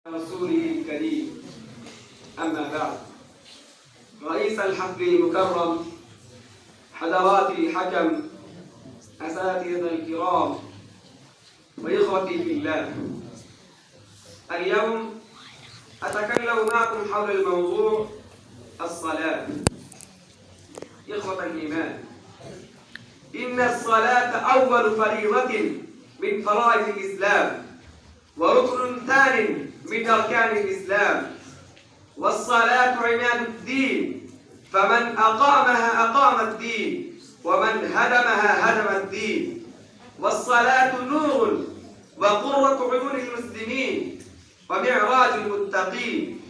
رسوله الكريم. أما بعد، رئيس الحفل المكرم، حضرات الحكم، أساتذة الكرام، وإخوتي في الله، اليوم أتكلم معكم حول الموضوع الصلاة. إخوة الإيمان، إن الصلاة أول فريضة من فرائض الإسلام، وركن ثان من أركان الإسلام، والصلاة عماد الدين، فمن أقامها أقام الدين، ومن هدمها هدم الدين. والصلاة نور وقرة عيون المسلمين ومعراج المتقين.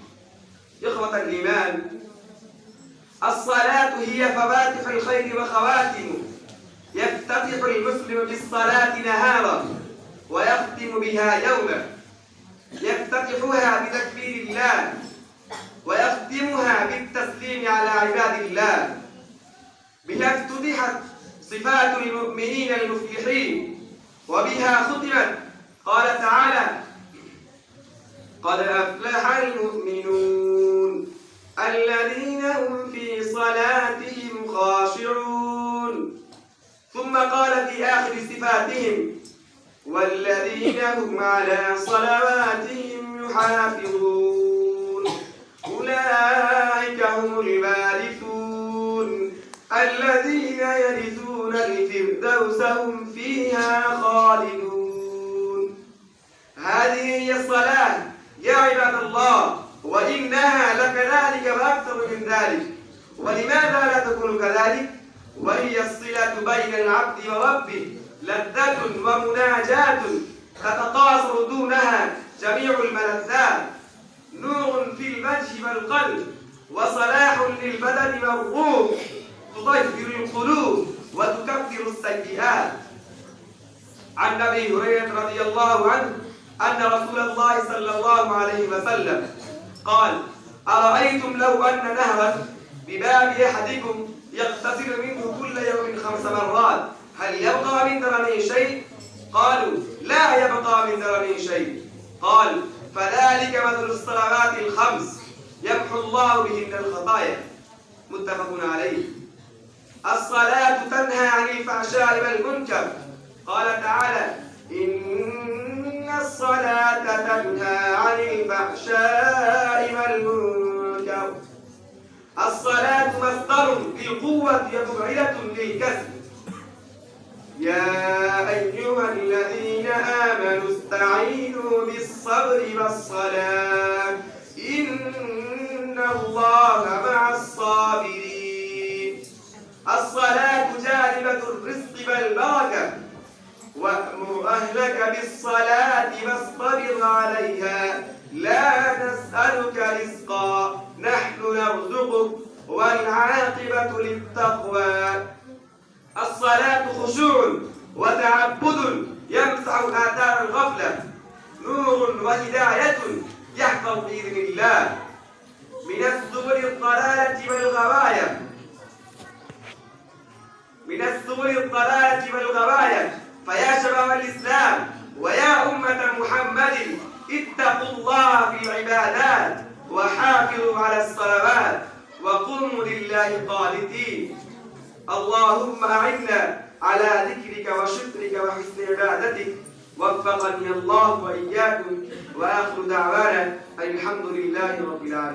إخوة الإيمان، الصلاة هي فواتح الخير وخواتمه. يفتتح المسلم بالصلاة نهارا ويختم بها يوما، يفتتحها بتكبير الله ويختمها بالتسليم على عباد الله. بها افتتحت صفات المؤمنين المفلحين، وبها ختمت. قال تعالى: قد أفلح المؤمنون الذين هم في صلاتهم خاشعون. ثم قال في آخر صفاتهم: والذين هم على صلواتهم يحافظون، أولئك هم الوارثون الذين يرثون الفردوس هم فيها خالدون. هذه هي الصلاة يا عباد الله، وإنها لكذلك وأكثر من ذلك. ولماذا لا تكون كذلك؟ وهي الصلة بين العبد وربه، لذة ومناجاة تتقاصر دونها جميع الملذات، نور في الوجه والقلب، وصلاح للبدن والروح، تطهر القلوب وتكفر السيئات. عن أبي هريرة رضي الله عنه أن رسول الله صلى الله عليه وسلم قال: أرأيتم لو أن نهرا بباب أحدكم يغتسل منه كل يوم 5 مرات، هل يبقى من درنه شيء؟ قالوا: لا يبقى من درنه شيء. قال: فذلك مثل الصلوات الخمس يمحو الله بهن الخطايا. متفق عليه. الصلاة تنهى عن الفحشاء والمنكر. قال تعالى: إن الصلاة تنهى عن الفحشاء والمنكر. الصلاة مصدر للقوة ومفعلة للكسب. يا أيها الذين آمنوا استعينوا بالصبر والصلاة إن الله مع الصابرين. الصلاة جالبة الرزق والبركة. وأمر أهلك بالصلاة واصطبر عليها لا نسألك رزقا نحن نرزقك والعاقبة للتقوى. الصلاة خشوع وتعبد يمسح آثار الغفلة، نور وهداية يحفظ بإذن الله من السبل الضلالة والغواية، من السبل الضلالة والغواية. فيا شباب الإسلام ويا أمة محمد، اتقوا الله في العبادات وحافظوا على الصلوات وقوموا لله قانتين. اللهم أعنا على ذكرك وشكرك وحسن عبادتك. وفقني الله وإياكم، وآخر دعوانا الحمد لله رب العالمين.